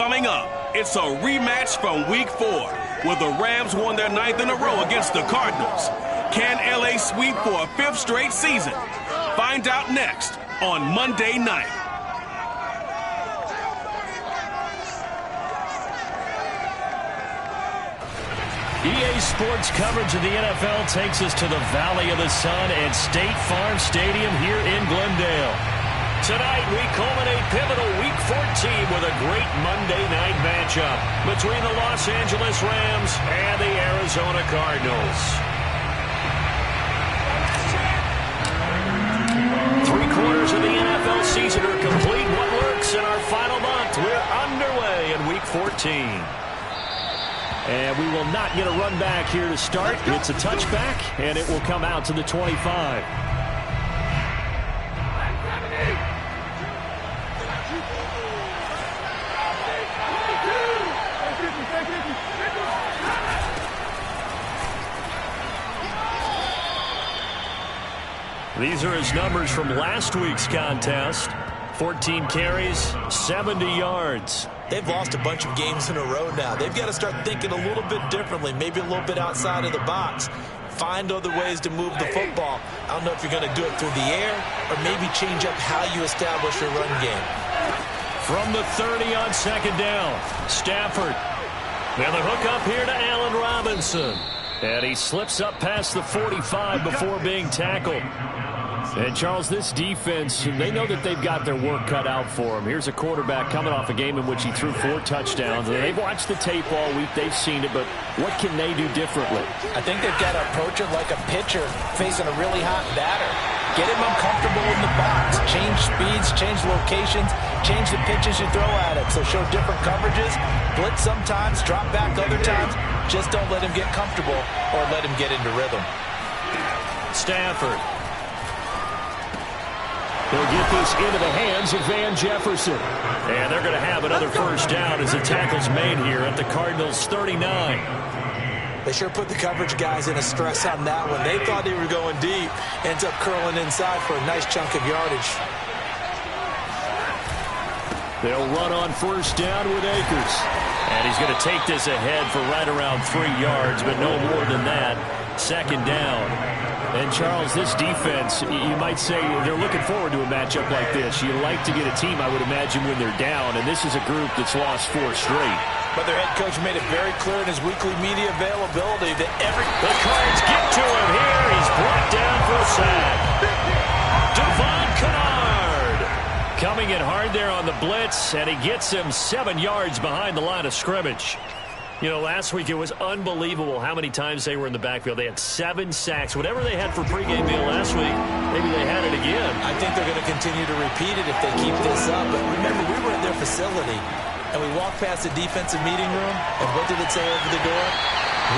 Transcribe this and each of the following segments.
Coming up, it's a rematch from Week 4, where the Rams won their 9th in a row against the Cardinals. Can LA sweep for a 5th straight season? Find out next on Monday night. EA Sports coverage of the NFL takes us to the Valley of the Sun at State Farm Stadium here in Glendale. Tonight, we culminate pivotal Week 14 with a great Monday night matchup between the Los Angeles Rams and the Arizona Cardinals. 3/4 of the NFL season are complete. What works in our final month? We're underway in Week 14. And we will not get a run back here to start. It's a touchback, and it will come out to the 25. These are his numbers from last week's contest. 14 carries, 70 yards. They've lost a bunch of games in a row now. They've got to start thinking a little bit differently, maybe a little bit outside of the box. Find other ways to move the football. I don't know if you're going to do it through the air or maybe change up how you establish your run game. From the 30 on 2nd down, Stafford. Now the hook up here to Allen Robinson. And he slips up past the 45 before being tackled. And, Charles, this defense, they know that they've got their work cut out for them. Here's a quarterback coming off a game in which he threw 4 touchdowns. And they've watched the tape all week. They've seen it. But what can they do differently? I think they've got to approach it like a pitcher facing a really hot batter. Get him uncomfortable in the box. Change speeds, change locations, change the pitches you throw at him. So show different coverages. Blitz sometimes, drop back other times. Just don't let him get comfortable or let him get into rhythm. Stafford. They'll get this into the hands of Van Jefferson. And they're going to have another first down as the tackle's made here at the Cardinals' 39. They sure put the coverage guys in a stress on that one. They thought they were going deep. Ends up curling inside for a nice chunk of yardage. They'll run on first down with Akers. And he's going to take this ahead for right around 3 yards, but no more than that. 2nd down. And, Charles, this defense, you might say they're looking forward to a matchup like this. You like to get a team, I would imagine, when they're down, and this is a group that's lost 4 straight. But their head coach made it very clear in his weekly media availability that The Cards get to him here. He's brought down for a sack. Devon Kennard coming in hard there on the blitz, and he gets him 7 yards behind the line of scrimmage. You know, last week it was unbelievable how many times they were in the backfield. They had 7 sacks. Whatever they had for pregame meal last week, maybe they had it again. I think they're going to continue to repeat it if they keep this up. But remember, we were in their facility, and we walked past the defensive meeting room, and what did it say over the door?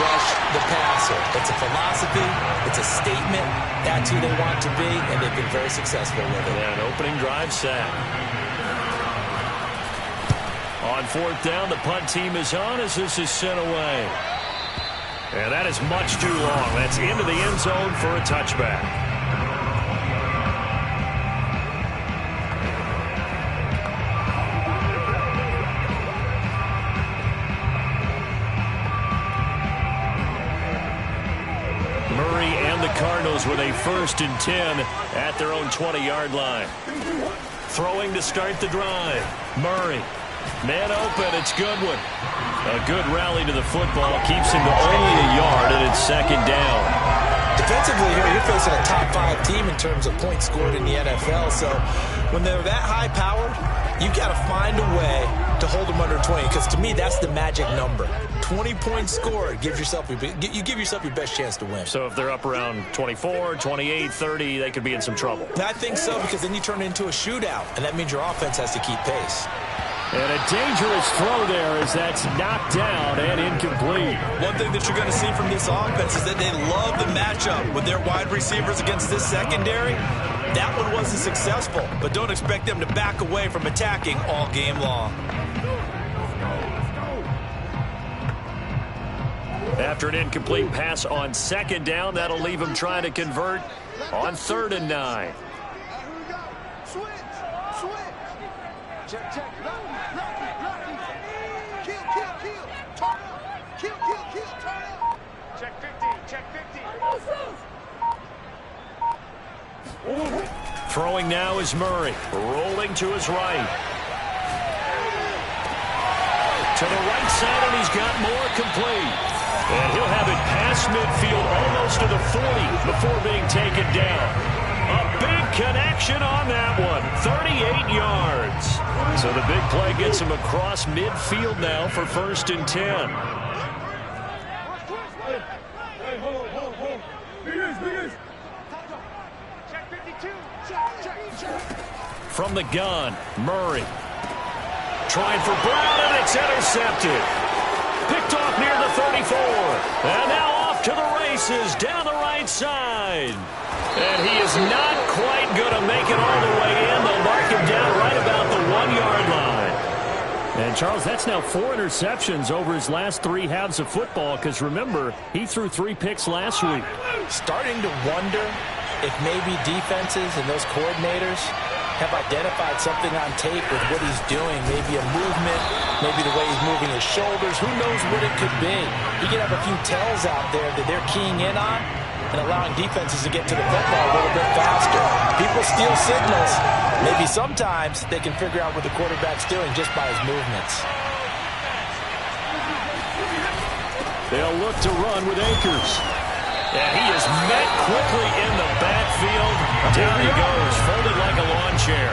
Rush the passer. It's a philosophy. It's a statement. That's who they want to be, and they've been very successful with it. Yeah, an opening drive sack. On 4th down, the punt team is on as this is sent away. And that is much too long. That's into the end zone for a touchback. Murray and the Cardinals with a 1st and 10 at their own 20-yard line. Throwing to start the drive. Murray. Man open, it's Goodwin. A good rally to the football. Keeps him to only a yard, and it's 2nd down. Defensively here, you're facing a top 5 team in terms of points scored in the NFL. So when they're that high-powered, you've got to find a way to hold them under 20. Because to me, that's the magic number. 20 points scored, you give yourself your best chance to win. So if they're up around 24, 28, 30, they could be in some trouble. I think so, because then you turn it into a shootout, and that means your offense has to keep pace. And a dangerous throw there as that's knocked down and incomplete. One thing that you're going to see from this offense is that they love the matchup with their wide receivers against this secondary. That one wasn't successful, but don't expect them to back away from attacking all game long. After an incomplete pass on 2nd down, that'll leave him trying to convert on 3rd and 9. Throwing now is Murray. Rolling to his right. To the right side, and he's got more complete. And he'll have it past midfield, almost to the 40 before being taken down. A big connection on that one. 38 yards. So the big play gets him across midfield now for 1st and 10. From the gun, Murray. Trying for Brown, and it's intercepted. Picked off near the 34. And now off to the races down the right side. And he is not quite going to make it all the way in. They'll mark him down right about the 1-yard line. And, Charles, that's now 4 interceptions over his last 3 halves of football because, remember, he threw 3 picks last week. Starting to wonder if maybe defenses and those coordinators have identified something on tape with what he's doing. Maybe a movement, maybe the way he's moving his shoulders. Who knows what it could be? He could have a few tells out there that they're keying in on and allowing defenses to get to the football a little bit faster. People steal signals. Maybe sometimes they can figure out what the quarterback's doing just by his movements. They'll look to run with Akers. And he is met quickly in the backfield. Down he goes, folded like a lawn chair.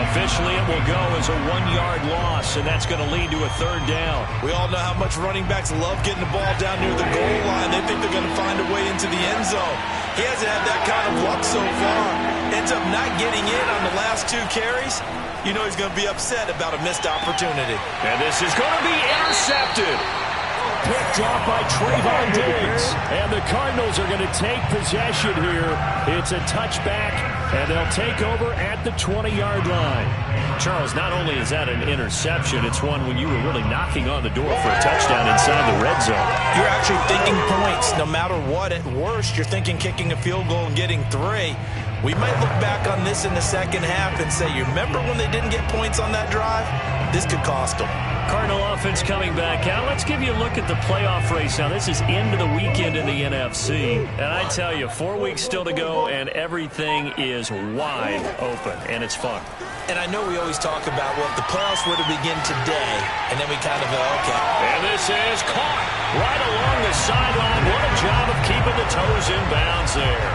Officially, it will go as a 1-yard loss, and that's going to lead to a 3rd down. We all know how much running backs love getting the ball down near the goal line. They think they're going to find a way into the end zone. He hasn't had that kind of luck so far. Ends up not getting in on the last 2 carries. You know he's going to be upset about a missed opportunity. And this is going to be intercepted. Picked off by Trayvon Diggs. And the Cardinals are going to take possession here. It's a touchback, and they'll take over at the 20-yard line. Charles, not only is that an interception, it's one when you were really knocking on the door for a touchdown inside the red zone. You're actually thinking points no matter what. At worst, you're thinking kicking a field goal and getting 3. We might look back on this in the second half and say, you remember when they didn't get points on that drive? This could cost them. Cardinal offense coming back out. Let's give you a look at the playoff race now. This is into the weekend in the NFC. And I tell you, 4 weeks still to go, and everything is wide open, and it's fun. And I know we always talk about, well, if the playoffs were to begin today, and then we kind of go, okay. And this is caught right along the sideline. What a job of keeping the toes in bounds there.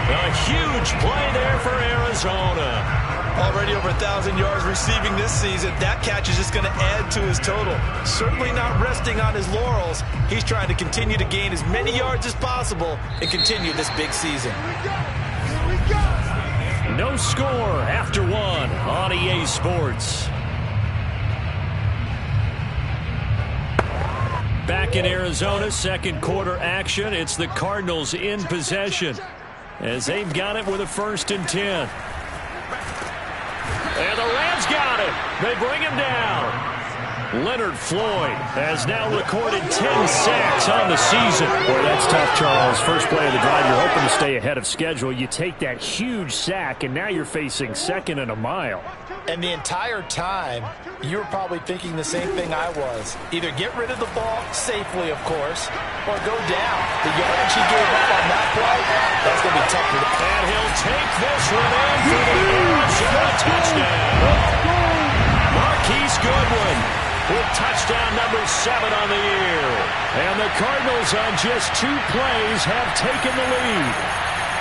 A huge play there for Arizona. Already over 1,000 yards receiving this season. That catch is just going to add to his total. Certainly not resting on his laurels. He's trying to continue to gain as many yards as possible and continue this big season. No score after 1 on EA Sports. Back in Arizona, 2nd quarter action. It's the Cardinals in possession as they've got it with a 1st and 10. And the Rams got it. They bring him down. Leonard Floyd has now recorded 10 sacks on the season. Boy, that's tough, Charles. First play of the drive, you're hoping to stay ahead of schedule. You take that huge sack, and now you're facing 2nd and a mile. And the entire time, you were probably thinking the same thing I was. Either get rid of the ball, safely, of course, or go down. The yardage he gave up on that play, that's going to be tough. And he'll take this one in for the Arizona touchdown. Marquise Goodwin with touchdown number 7 on the year. And the Cardinals on just 2 plays have taken the lead.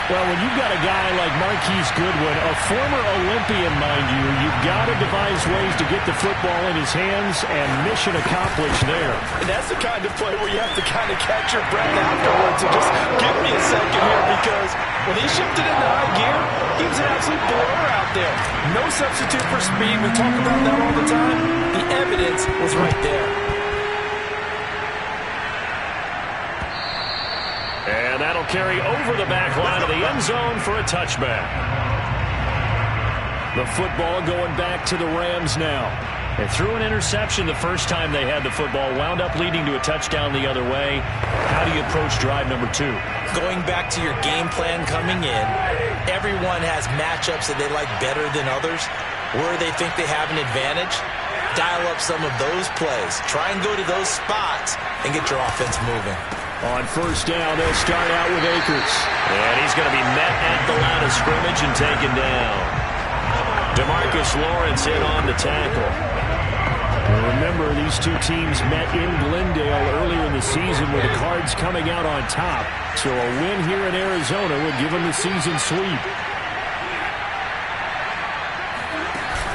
Well, when you've got a guy like Marquise Goodwin, a former Olympian, mind you, you've got to devise ways to get the football in his hands, and mission accomplished there. And that's the kind of play where you have to kind of catch your breath afterwards and just give me a second here, because when he shifted into high gear, he was an absolute blur out there. No substitute for speed. We talk about that all the time. The evidence was right there. And that'll carry over the back line of the end zone for a touchback. The football going back to the Rams now. They threw an interception the first time they had the football, wound up leading to a touchdown the other way. How do you approach drive number 2? Going back to your game plan coming in, everyone has matchups that they like better than others, where they think they have an advantage. Dial up some of those plays. Try and go to those spots and get your offense moving. On first down, they'll start out with Akers. And he's going to be met at the line of scrimmage and taken down. DeMarcus Lawrence in on the tackle. Remember, these two teams met in Glendale earlier in the season with the Cards coming out on top. So a win here in Arizona would give them the season sweep.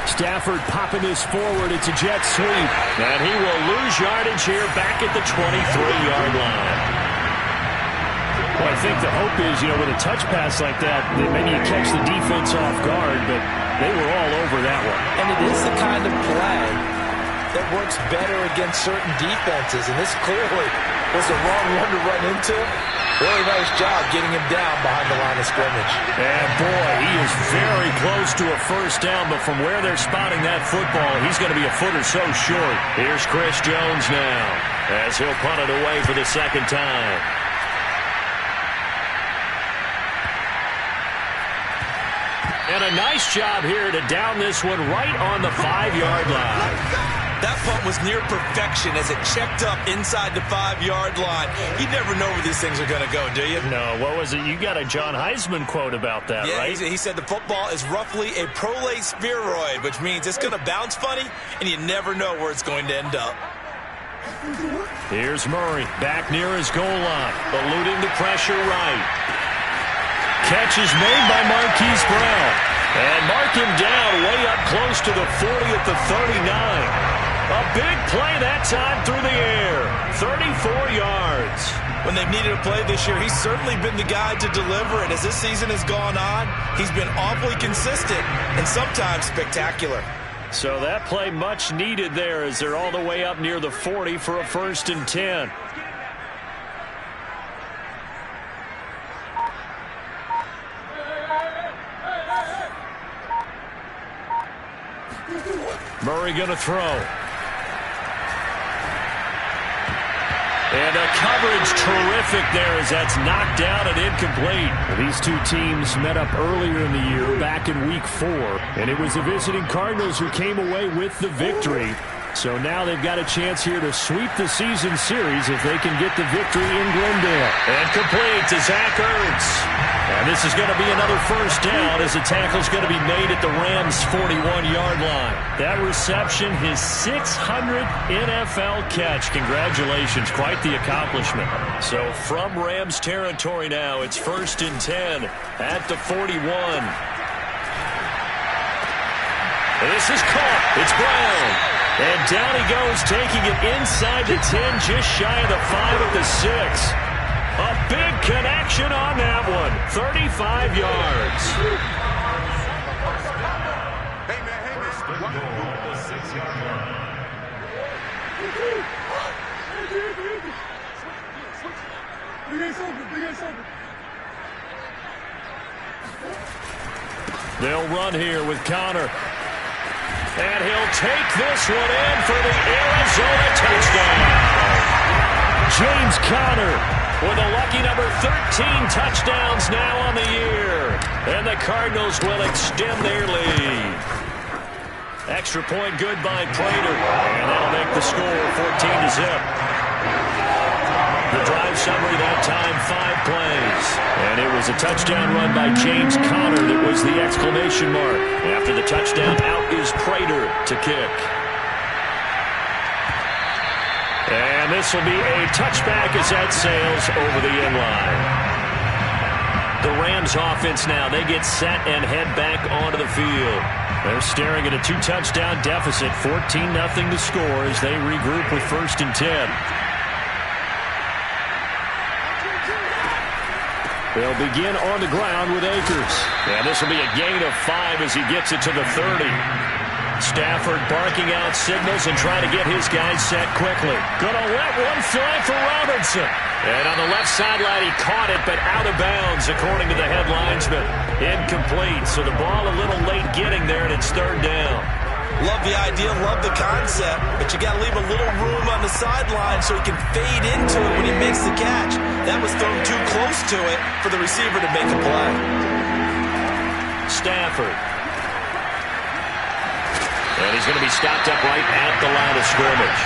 Stafford popping this forward. It's a jet sweep. And he will lose yardage here back at the 23-yard line. Well, I think the hope is, with a touch pass like that maybe you catch the defense off guard, but they were all over that one. And it is the kind of play that works better against certain defenses, and this clearly was the wrong one to run into. Really nice job getting him down behind the line of scrimmage. And boy, he is very close to a first down, but from where they're spotting that football, he's going to be a foot or so short. Here's Chris Jones now as he'll punt it away for the second time. And a nice job here to down this one right on the 5-yard line. That punt was near perfection as it checked up inside the 5-yard line. You never know where these things are going to go, do you? No, what was it? You got a John Heisman quote about that, right? Yeah, he said the football is roughly a prolate spheroid, which means it's going to bounce funny, and you never know where it's going to end up. Here's Murray back near his goal line, eluding the pressure right. Catch is made by Marquise Brown. And mark him down way up close to the 40 at the 39. A big play that time through the air. 34 yards. When they've needed a play this year, he's certainly been the guy to deliver it. As this season has gone on, he's been awfully consistent and sometimes spectacular. So that play much needed there as they're all the way up near the 40 for a 1st and 10. Murray going to throw. And the coverage terrific there as that's knocked down and incomplete. These two teams met up earlier in the year, back in Week 4, and it was the visiting Cardinals who came away with the victory. So now they've got a chance here to sweep the season series if they can get the victory in Glendale. And complete to Zach Ertz. And this is going to be another first down as the tackle's going to be made at the Rams' 41-yard line. That reception, his 600th NFL catch. Congratulations, quite the accomplishment. So from Rams territory now, it's 1st and 10 at the 41. And this is caught. It's Brown. And down he goes, taking it inside the 10, just shy of the 5 at the 6. A big connection on that one. 35 yards. They'll run here with Connor. And he'll take this one in for the Arizona touchdown. James Conner with a lucky number 13 touchdowns now on the year. And the Cardinals will extend their lead. Extra point good by Prater. And that'll make the score 14-0. The drive summary that time, 5 plays. And it was a touchdown run by James Conner that was the exclamation mark. After the touchdown, out is Prater to kick. And this will be a touchback as that sails over the end line. The Rams offense now, they get set and head back onto the field. They're staring at a 2-touchdown deficit, 14-0 to score as they regroup with 1st and 10. They'll begin on the ground with Akers. And this will be a gain of 5 as he gets it to the 30. Stafford barking out signals and trying to get his guys set quickly. Gonna let one fly for Robinson. And on the left sideline, he caught it, but out of bounds, according to the head linesman. Incomplete, so the ball a little late getting there, and it's 3rd down. Love the idea, love the concept, but you got to leave a little room on the sideline so he can fade into it when he makes the catch. That was thrown too close to it for the receiver to make a play. Stafford. And he's going to be stopped up right at the line of scrimmage.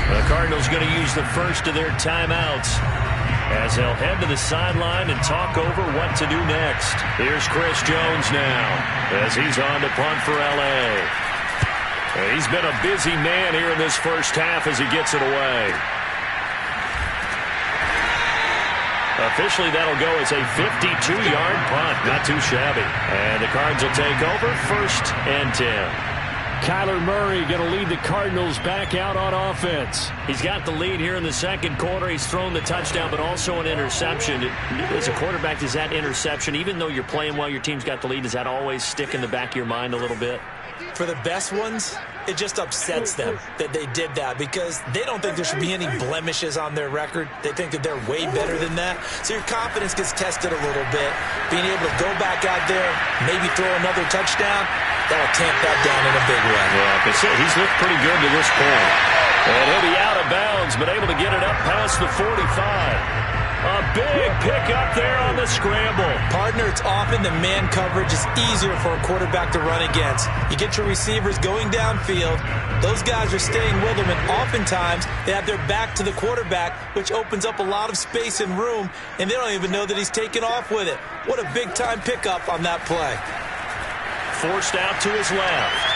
The Cardinals going to use the first of their timeouts as they'll head to the sideline and talk over what to do next. Here's Chris Jones now as he's on to punt for L.A. And he's been a busy man here in this first half as he gets it away. Officially, that'll go as a 52-yard punt. Not too shabby. And the Cards will take over 1st and 10. Kyler Murray going to lead the Cardinals back out on offense. He's got the lead here in the second quarter. He's thrown the touchdown, but also an interception. As a quarterback, does that interception, even though you're playing well, your team's got the lead, does that always stick in the back of your mind a little bit? For the best ones, it just upsets them that they did that because they don't think there should be any blemishes on their record. They think that they're way better than that. So your confidence gets tested a little bit. Being able to go back out there, maybe throw another touchdown, that'll tamp that down in a big way. Yeah, he's looked pretty good to this point. And he'll be out of bounds, but able to get it up past the 45. A big pickup there on the scramble. Partner, it's often the man coverage is easier for a quarterback to run against. You get your receivers going downfield. Those guys are staying with them, and oftentimes they have their back to the quarterback, which opens up a lot of space and room, and they don't even know that he's taken off with it. What a big-time pickup on that play. Forced out to his left.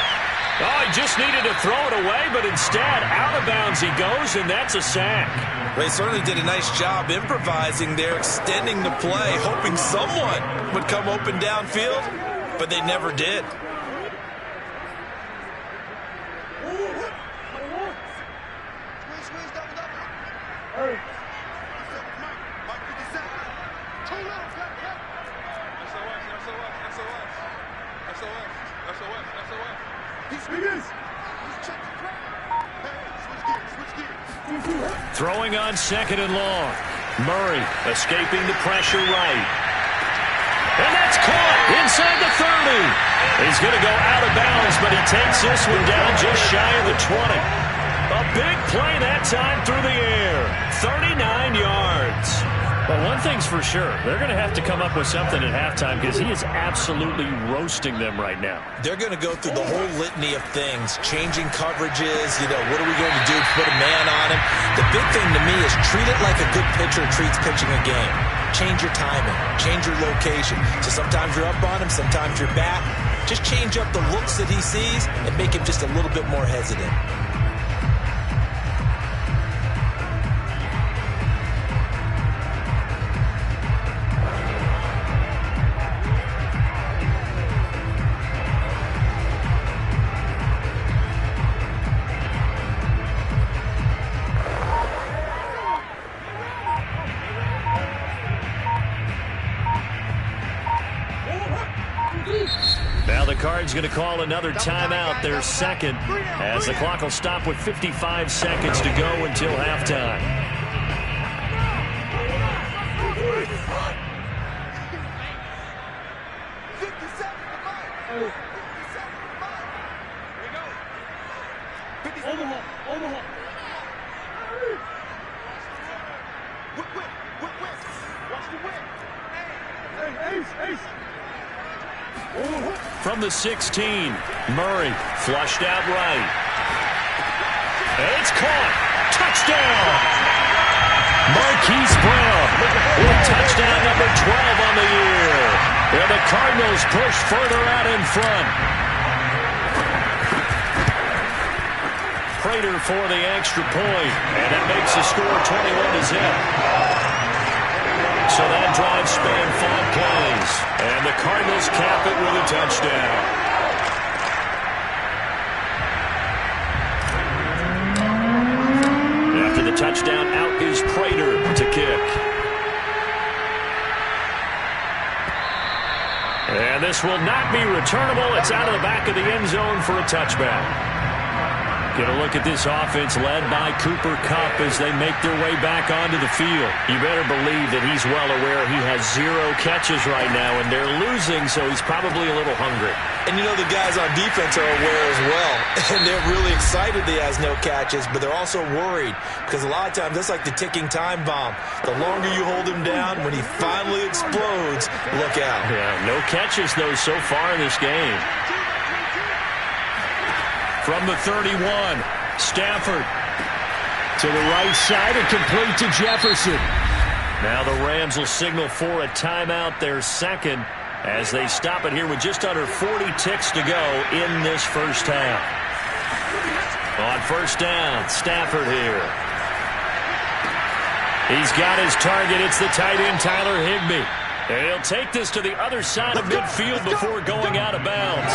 Oh, he just needed to throw it away, but instead, out of bounds he goes, and that's a sack. They certainly did a nice job improvising there, extending the play, hoping someone would come open downfield, but they never did. Throwing on 2nd and long. Murray escaping the pressure right. And that's caught inside the 30. He's going to go out of bounds, but he takes this one down just shy of the 20. A big play that time through the air. 39 yards. Well, one thing's for sure. They're going to have to come up with something at halftime because he is absolutely roasting them right now. They're going to go through the whole litany of things, changing coverages, what are we going to do to put a man on him? The big thing to me is treat it like a good pitcher treats pitching a game. Change your timing, change your location. So sometimes you're up on him, sometimes you're back. Just change up the looks that he sees and make him just a little bit more hesitant. Now the Cards going to call another timeout, their second, as the clock will stop with 55 seconds to go until halftime. From the 16, Murray flushed out right. And it's caught. Touchdown! Marquise Brown with touchdown number 12 on the year. And the Cardinals push further out in front. Prater for the extra point, and that makes the score 21-0. So that drive spanned 5 plays, and the Cardinals cap it with a touchdown. After the touchdown, out is Prater to kick. And this will not be returnable. It's out of the back of the end zone for a touchback. Get a look at this offense led by Cooper Kupp as they make their way back onto the field. You better believe that he's well aware he has 0 catches right now, and they're losing, so he's probably a little hungry. And the guys on defense are aware as well. And they're really excited that he has no catches, but they're also worried because a lot of times that's like the ticking time bomb. The longer you hold him down, when he finally explodes, look out. Yeah, no catches, though, so far in this game. From the 31, Stafford. To the right side and complete to Jefferson. Now the Rams will signal for a timeout, their second, as they stop it here with just under 40 ticks to go in this first half. On first down, Stafford here. He's got his target. It's the tight end, Tyler Higbee. And he'll take this to the other side of midfield before going out of bounds.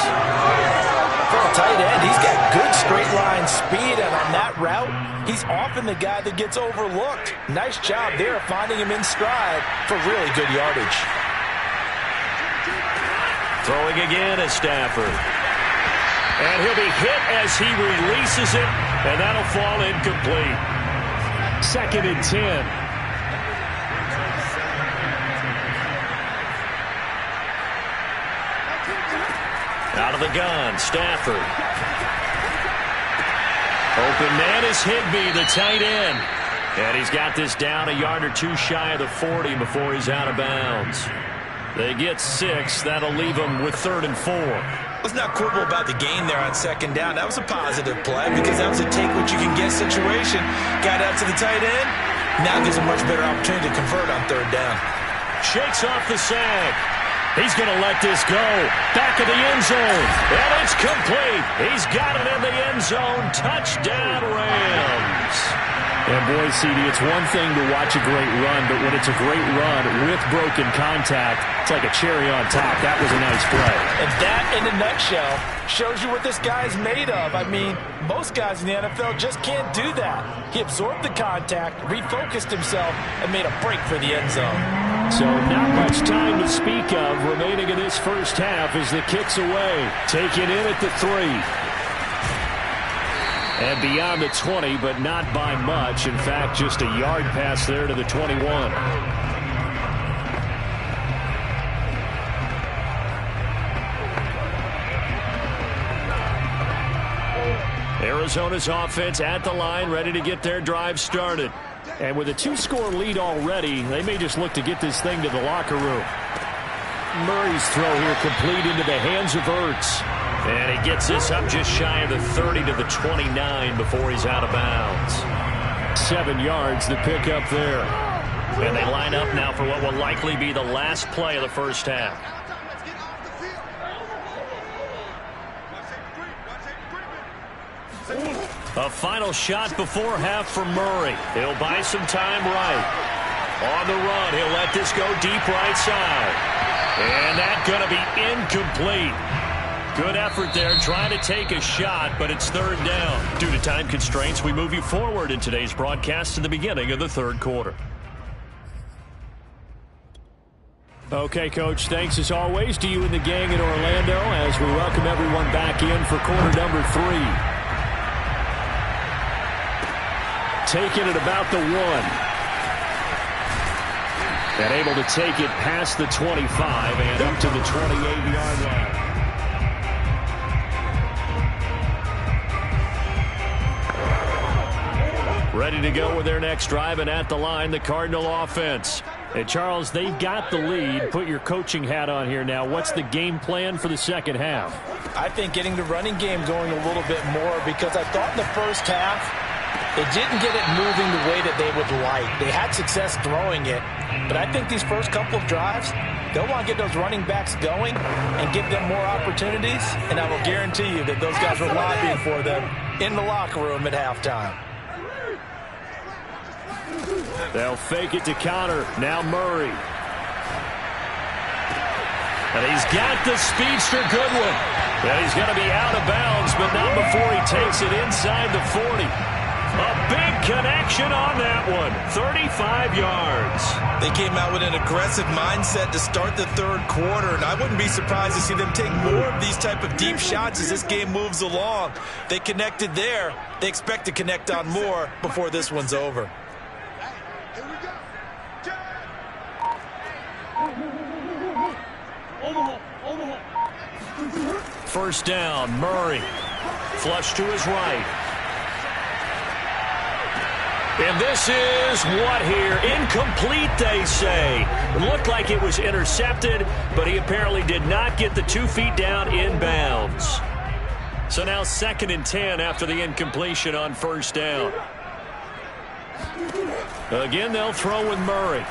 For a tight end, he's got good straight line speed, and on that route, he's often the guy that gets overlooked. Nice job there finding him in stride for really good yardage. Throwing again is Stafford. And he'll be hit as he releases it, and that'll fall incomplete. 2nd and 10. Out of the gun, Stafford. Open man is Higbee, the tight end. And he's got this down a yard or two shy of the 40 before he's out of bounds. They get 6. That'll leave them with 3rd and 4. Let's not quibble about the gain there on 2nd down. That was a positive play because that was a take-what-you-can-get situation. Got out to the tight end. Now gives a much better opportunity to convert on 3rd down. Shakes off the sack. He's going to let this go. Back of the end zone. And it's complete. He's got it in the end zone. Touchdown, Rams. And boy, CD, it's one thing to watch a great run, but when it's a great run with broken contact, it's like a cherry on top. That was a nice play. And that, in a nutshell, shows you what this guy's made of. I mean, most guys in the NFL just can't do that. He absorbed the contact, refocused himself, and made a break for the end zone. So not much time to speak of remaining in this first half as the kick's away. Taken in at the 3. And beyond the 20, but not by much. In fact, just a yard pass there to the 21. Arizona's offense at the line, ready to get their drive started. And with a 2-score lead already, they may just look to get this thing to the locker room. Murray's throw here complete into the hands of Ertz. And he gets this up just shy of the 30 to the 29 before he's out of bounds. 7 yards, the pickup there. And they line up now for what will likely be the last play of the first half. A final shot before half for Murray. He'll buy some time right. On the run, he'll let this go deep right side. And that's going to be incomplete. Good effort there, trying to take a shot, but it's 3rd down. Due to time constraints, we move you forward in today's broadcast to the beginning of the 3rd quarter. Okay, Coach, thanks as always to you and the gang in Orlando as we welcome everyone back in for quarter number 3. Taking it about the 1. And able to take it past the 25 and up to the 28-yard line. Ready to go with their next drive, and at the line, the Cardinal offense. And Charles, they've got the lead. Put your coaching hat on here now. What's the game plan for the second half? I think getting the running game going a little bit more, because I thought in the first half, they didn't get it moving the way that they would like. They had success throwing it, but I think these first couple of drives, they'll want to get those running backs going and give them more opportunities, and I will guarantee you that those guys were lobbying for them in the locker room at halftime. They'll fake it to counter. Now Murray. And he's got the speedster Goodwin. And he's going to be out of bounds, but not before he takes it inside the 40. A big connection on that one. 35 yards. They came out with an aggressive mindset to start the 3rd quarter, and I wouldn't be surprised to see them take more of these type of deep shots as this game moves along. They connected there. They expect to connect on more before this one's over. First down, Murray. Flush to his right. And this is what here? Incomplete, they say. It looked like it was intercepted, but he apparently did not get the 2 feet down in bounds. So now 2nd and 10 after the incompletion on first down. Again, they'll throw with Murray.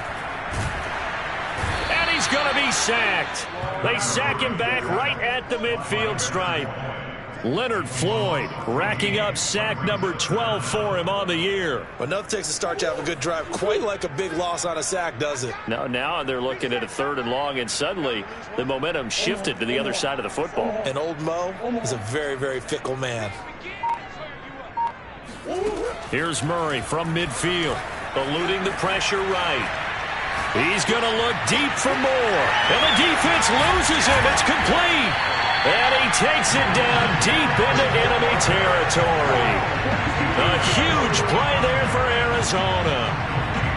And he's going to be sacked. They sack him back right at the midfield stripe. Leonard Floyd racking up sack number 12 for him on the year. But nothing takes a start to have a good drive, quite like a big loss on a sack, does it? Now they're looking at a 3rd and long, and suddenly the momentum shifted to the other side of the football. And old Mo is a very, very fickle man. Here's Murray from midfield, eluding the pressure right. He's going to look deep for more. And the defense loses him. It's complete. And he takes it down deep into enemy territory. A huge play there for Arizona.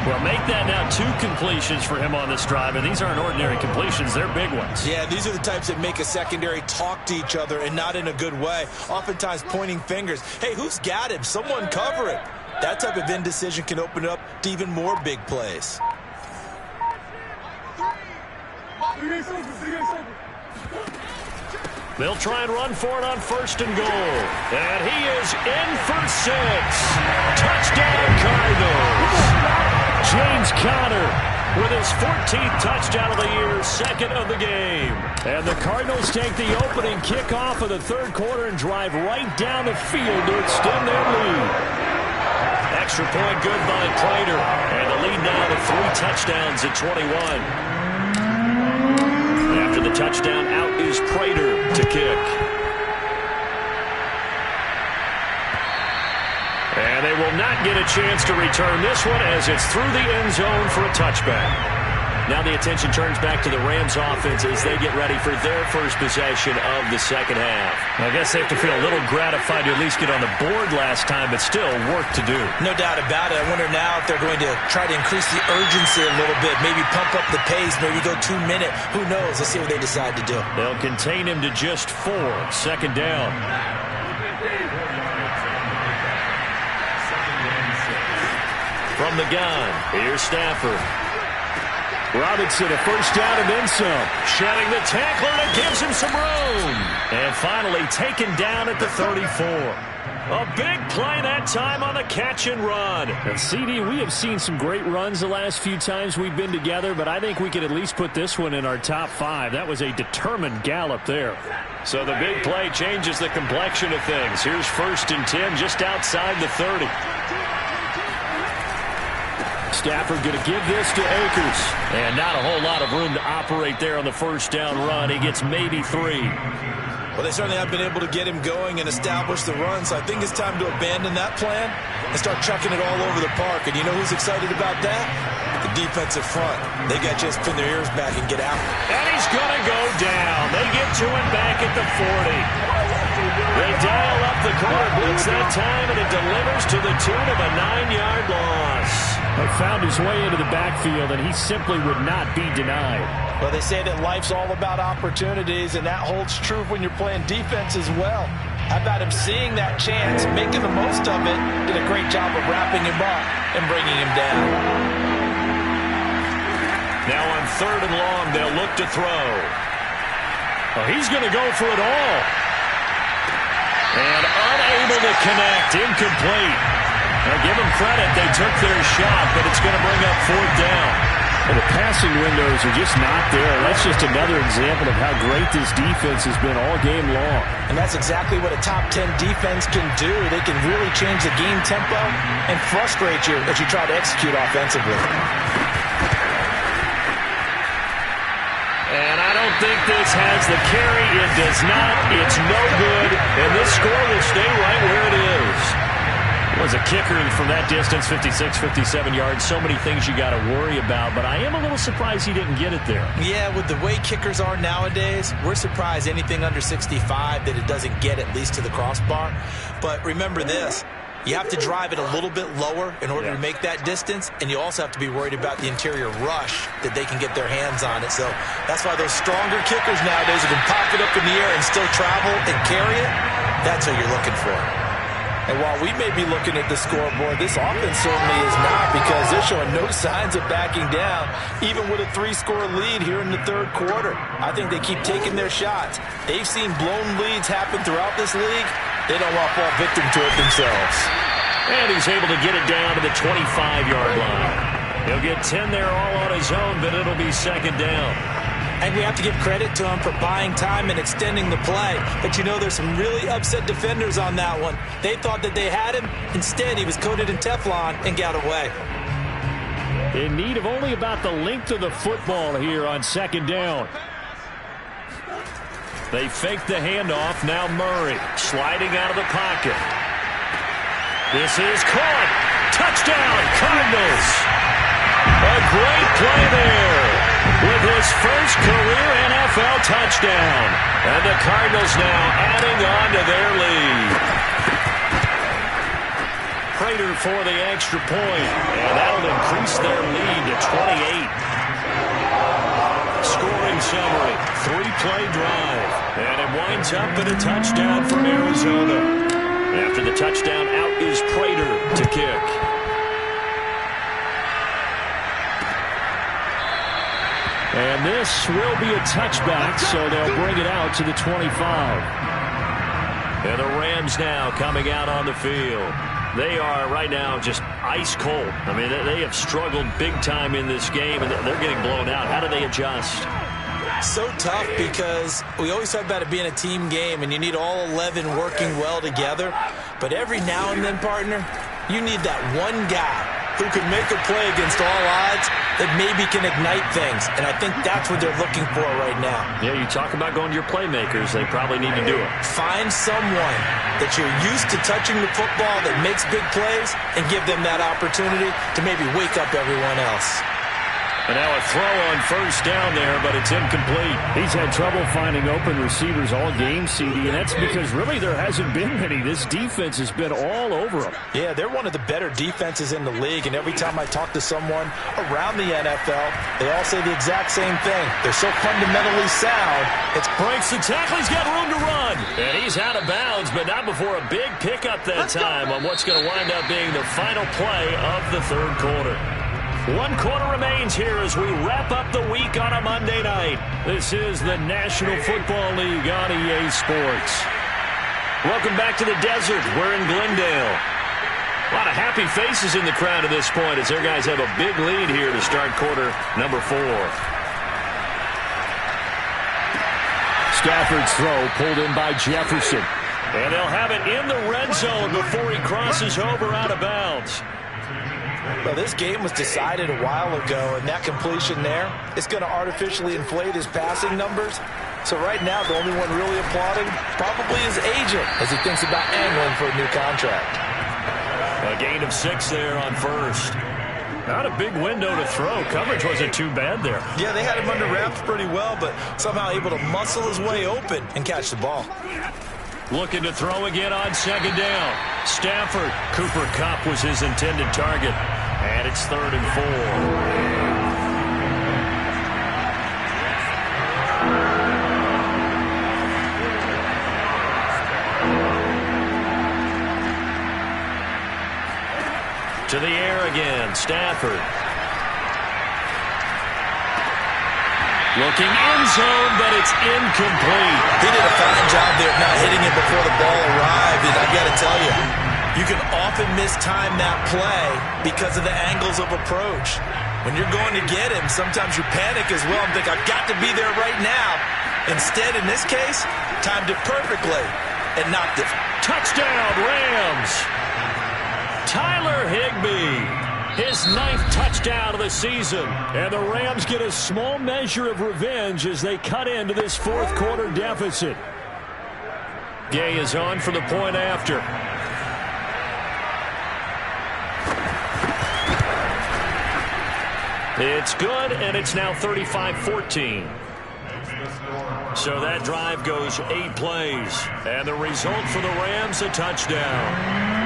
Well, make that now 2 completions for him on this drive, and these aren't ordinary completions. They're big ones. Yeah, these are the types that make a secondary talk to each other, and not in a good way. Oftentimes pointing fingers. Hey, who's got him? Someone cover it. That type of indecision can open up to even more big plays. They'll try and run for it on 1st and goal. And he is in for 6. Touchdown, Cardinals. James Conner with his 14th touchdown of the year, 2nd of the game. And the Cardinals take the opening kickoff of the 3rd quarter and drive right down the field to extend their lead. Extra point good by Prater. And the lead now to 3 touchdowns at 21. After the touchdown, out is Prater to kick. And they will not get a chance to return this one as it's through the end zone for a touchback. Now the attention turns back to the Rams offense as they get ready for their first possession of the second half. I guess they have to feel a little gratified to at least get on the board last time, but still work to do. No doubt about it. I wonder now if they're going to try to increase the urgency a little bit, maybe pump up the pace, maybe go 2-minute. Who knows? Let's see what they decide to do. They'll contain him to just 4. 2nd down. From the gun, here's Stafford. Robinson, a 1st down and then some. Shedding the tackler that gives him some room. And finally taken down at the 34. A big play that time on the catch and run. And CD, we have seen some great runs the last few times we've been together, but I think we could at least put this one in our top 5. That was a determined gallop there. So the big play changes the complexion of things. Here's 1st and 10 just outside the 30. Stafford going to give this to Akers. And not a whole lot of room to operate there on the 1st down run. He gets maybe 3. Well, they certainly have been able to get him going and establish the run, so I think it's time to abandon that plan and start chucking it all over the park. And you know who's excited about that? The defensive front. They got a chance to pin their ears back and get out. And he's going to go down. They get to him back at the 40. They dial up the corner blitz that time, and it delivers to the tune of a 9-yard loss. He found his way into the backfield, and he simply would not be denied. Well, they say that life's all about opportunities, and that holds true when you're playing defense as well. How about him seeing that chance, making the most of it, did a great job of wrapping him up and bringing him down. Now on 3rd and long, they'll look to throw. Well, he's going to go for it all. And unable to connect, incomplete. Now give them credit, they took their shot, but it's going to bring up 4th down. Well, the passing windows are just not there. That's just another example of how great this defense has been all game long. And that's exactly what a top 10 defense can do. They can really change the game tempo and frustrate you as you try to execute offensively. And I don't think this has the carry. It does not. It's no good. And this score will stay right where it is. Was a kicker from that distance, 56, 57 yards. So many things you got to worry about, but I am a little surprised he didn't get it there. Yeah, with the way kickers are nowadays, we're surprised anything under 65 that it doesn't get at least to the crossbar. But remember this, you have to drive it a little bit lower in order to make that distance, and you also have to be worried about the interior rush that they can get their hands on it. So that's why those stronger kickers nowadays who can pop it up in the air and still travel and carry it, that's what you're looking for. And while we may be looking at the scoreboard, this offense certainly is not, because they're showing no signs of backing down, even with a 3-score lead here in the 3rd quarter. I think they keep taking their shots. They've seen blown leads happen throughout this league. They don't want to fall victim to it themselves. And he's able to get it down to the 25-yard line. He'll get 10 there all on his own, but it'll be second down. And we have to give credit to him for buying time and extending the play. But, you know, there's some really upset defenders on that one. They thought that they had him. Instead, he was coated in Teflon and got away. In need of only about the length of the football here on second down. They fake the handoff. Now Murray sliding out of the pocket. This is caught. Touchdown, Cardinals. A great play there with his first career NFL touchdown. And the Cardinals now adding on to their lead. Prater for the extra point, and that'll increase their lead to 28. Scoring summary, 3-play drive, and it winds up in a touchdown for Arizona. After the touchdown, out is Prater to kick. And this will be a touchback, so they'll bring it out to the 25. And the Rams now coming out on the field. They are right now just ice cold. I mean, they have struggled big time in this game, and they're getting blown out. How do they adjust? So tough because we always talk about it being a team game, and you need all 11 working well together. But every now and then, partner, you need that one guy who can make a play against all odds that maybe can ignite things. And I think that's what they're looking for right now. Yeah, you talk about going to your playmakers. They probably need to do it. Find someone that you're used to touching the football that makes big plays and give them that opportunity to maybe wake up everyone else. And now a throw on first down there, but it's incomplete. He's had trouble finding open receivers all game, CD, and that's because really there hasn't been many. This defense has been all over them. Yeah, they're one of the better defenses in the league, and every time I talk to someone around the NFL, they all say the exact same thing. They're so fundamentally sound. It breaks the tackle. He's got room to run. And he's out of bounds, but not before a big pickup that time on what's going to wind up being the final play of the third quarter. 1 quarter remains here as we wrap up the week on a Monday night. This is the National Football League on EA Sports. Welcome back to the desert. We're in Glendale. A lot of happy faces in the crowd at this point as their guys have a big lead here to start quarter number 4. Stafford's throw pulled in by Jefferson. And they'll have it in the red zone before he crosses over out of bounds. Well, this game was decided a while ago, and that completion there is going to artificially inflate his passing numbers. So right now, the only one really applauding probably his agent as he thinks about angling for a new contract. A gain of 6 there on first. Not a big window to throw. Coverage wasn't too bad there. Yeah, they had him under wraps pretty well, but somehow able to muscle his way open and catch the ball. Looking to throw again on second down. Stafford. Cooper Kupp was his intended target. And it's 3rd and 4. To the air again. Stafford. Looking end zone, but it's incomplete. He did a fine job there of not hitting it before the ball arrived, and I've got to tell you, you can often mistime that play because of the angles of approach. When you're going to get him, sometimes you panic as well and think, I've got to be there right now. Instead, in this case, timed it perfectly and knocked it. Touchdown, Rams. Tyler Higbee. His 9th touchdown of the season. And the Rams get a small measure of revenge as they cut into this 4th quarter deficit. Gay is on for the point after. It's good, and it's now 35-14. So that drive goes 8 plays. And the result for the Rams, a touchdown.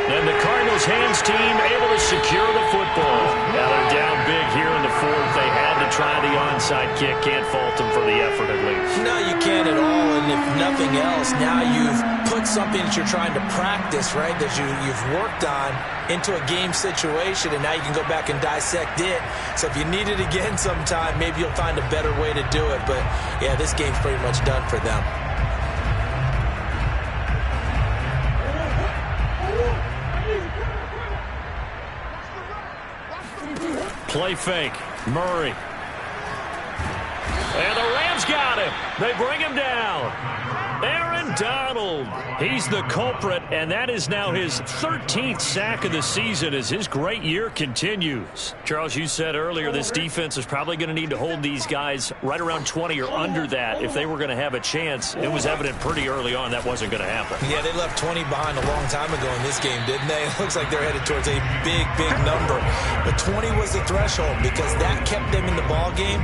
And the Cardinals hands team able to secure the football. Now they're down big here in the 4th. They had to try the onside kick. Can't fault them for the effort at least. No, you can't at all. And if nothing else, now you've put something that you're trying to practice, right, that you've worked on into a game situation, and now you can go back and dissect it. So if you need it again sometime, maybe you'll find a better way to do it. But, yeah, this game's pretty much done for them. Play fake. Murray. And the Rams got him. They bring him down. Aaron Donald. He's the culprit, and that is now his 13th sack of the season as his great year continues. Charles, you said earlier this defense is probably going to need to hold these guys right around 20 or under that if they were going to have a chance. It was evident pretty early on that wasn't going to happen. Yeah, they left 20 behind a long time ago in this game, didn't they? It looks like they're headed towards a big, big number. But 20 was the threshold because that kept them in the ball game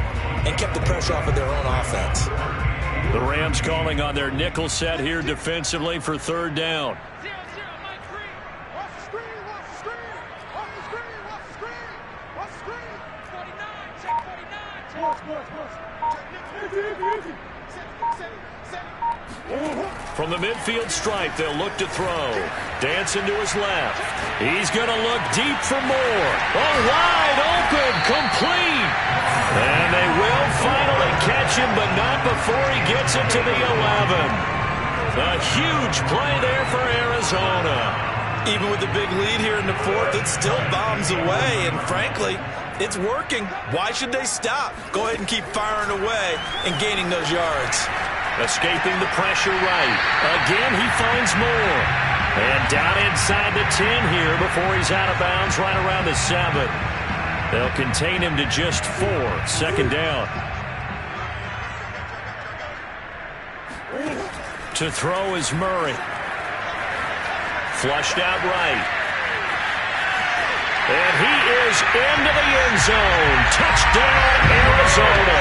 and kept the pressure off of their own offense. The Rams calling on their nickel set here defensively for third down. From the midfield stripe, they'll look to throw. Dancing to his left. He's going to look deep for more. Oh, wide open, complete. And they will finally catch him, but not before he gets it to the 11. A huge play there for Arizona. Even with the big lead here in the fourth, it still bombs away, and frankly, it's working. Why should they stop? Go ahead and keep firing away and gaining those yards. Escaping the pressure right. Again, he finds more. And down inside the 10 here before he's out of bounds right around the 7. They'll contain him to just 4. Second down. To throw is Murray. Flushed out right. And he is into the end zone. Touchdown, Arizona.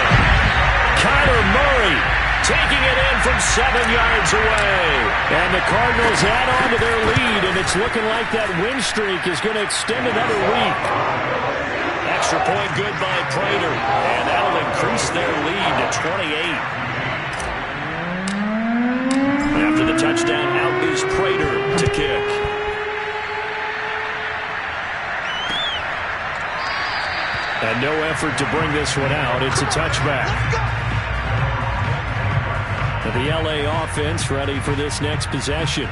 Kyler Murray taking it in from 7 yards away. And the Cardinals add on to their lead, and it's looking like that win streak is going to extend another week. Extra point good by Prater, and that'll increase their lead to 28. After the touchdown, out is Prater to kick. And no effort to bring this one out. It's a touchback. The LA offense ready for this next possession.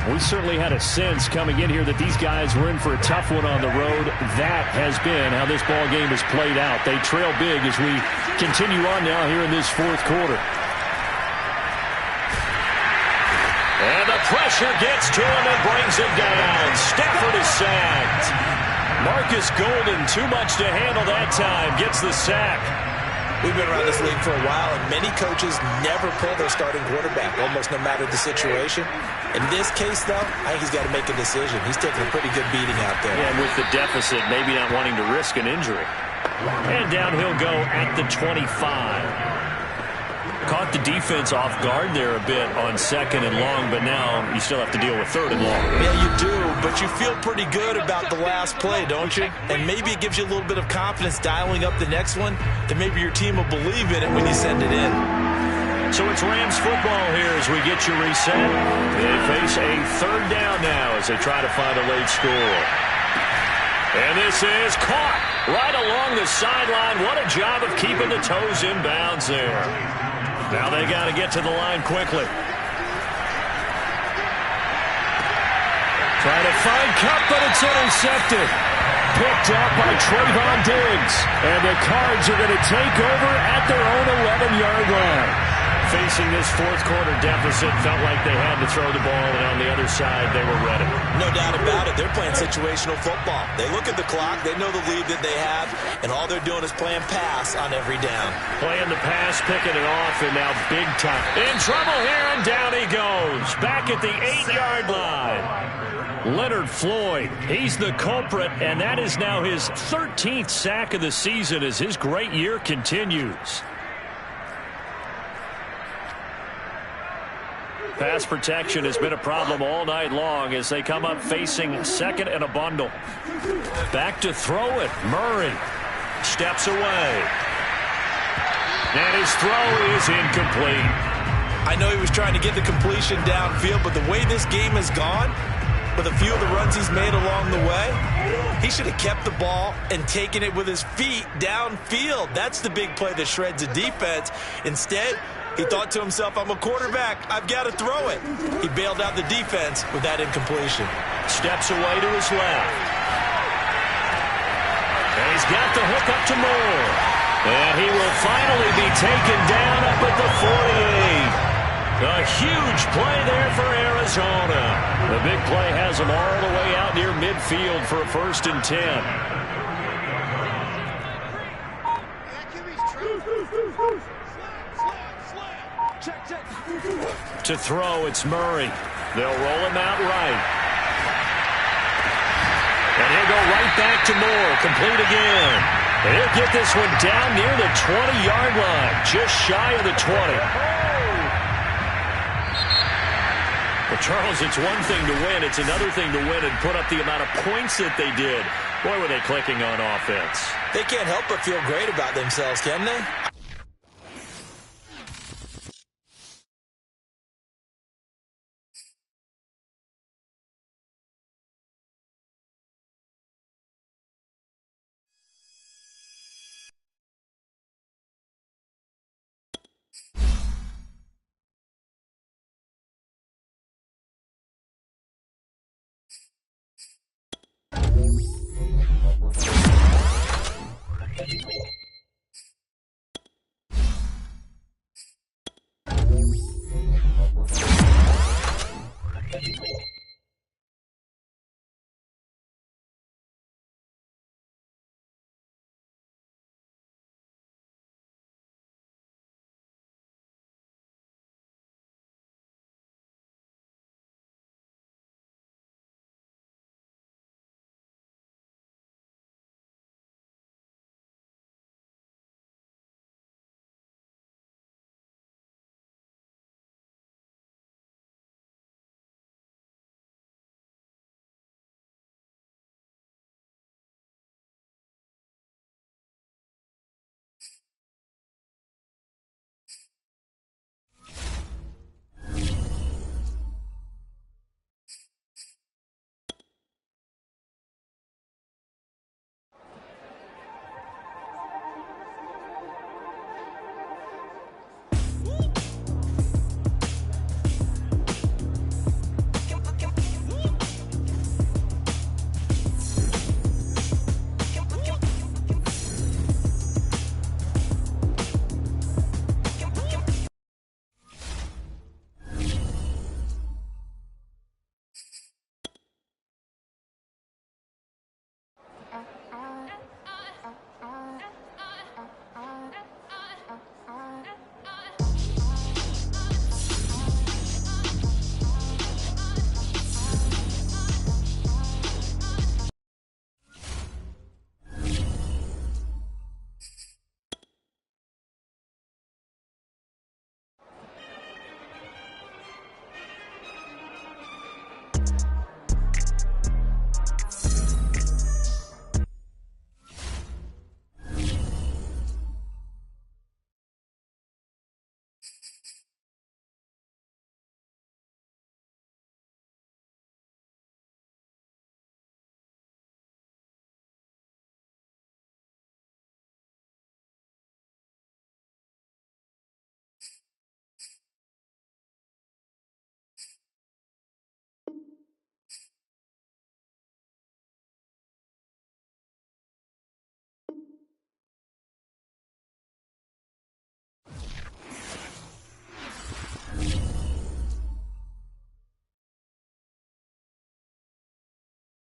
We certainly had a sense coming in here that these guys were in for a tough one on the road. That has been how this ball game has played out. They trail big as we continue on now here in this fourth quarter. And the pressure gets to him and brings him down. Stafford is sacked. Marcus Golden, too much to handle that time, gets the sack. We've been around this league for a while, and many coaches never pull their starting quarterback, almost no matter the situation. In this case, though, I think he's got to make a decision. He's taking a pretty good beating out there. And with the deficit, maybe not wanting to risk an injury. And down he'll go at the 25. Caught the defense off guard there a bit on second and long, but now you still have to deal with third and long. Yeah, you do, but you feel pretty good about the last play, don't you? And maybe it gives you a little bit of confidence dialing up the next one, that maybe your team will believe in it when you send it in. So it's Rams football here as we get you reset. They face a third down now as they try to find a late score. And this is caught right along the sideline. What a job of keeping the toes in bounds there. Now they got to get to the line quickly. Trying to find Kupp, but it's intercepted. Picked up by Trayvon Diggs. And the Cards are going to take over at their own 11-yard line. Facing this fourth quarter deficit, felt like they had to throw the ball, and on the other side, they were ready. No doubt about it. They're playing situational football. They look at the clock. They know the lead that they have, and all they're doing is playing pass on every down. Playing the pass, picking it off, and now big time. In trouble here, and down he goes. Back at the 8-yard line. Leonard Floyd, he's the culprit, and that is now his 13th sack of the season as his great year continues. Pass protection has been a problem all night long as they come up facing second and a bundle. Back to throw it. Murray steps away. And his throw is incomplete. I know he was trying to get the completion downfield, but the way this game has gone, with a few of the runs he's made along the way, he should have kept the ball and taken it with his feet downfield. That's the big play that shreds a defense. Instead, he thought to himself, I'm a quarterback. I've got to throw it. He bailed out the defense with that incompletion. Steps away to his left. And he's got the hook up to Moore. And he will finally be taken down up at the 48. A huge play there for Arizona. The big play has them all the way out near midfield for a 1st and 10. To throw, it's Murray. They'll roll him out right. And he'll go right back to Moore. Complete again. And he'll get this one down near the 20-yard line. Just shy of the 20. Well, Charles, it's one thing to win. It's another thing to win and put up the amount of points that they did. Boy, were they clicking on offense. They can't help but feel great about themselves, can they?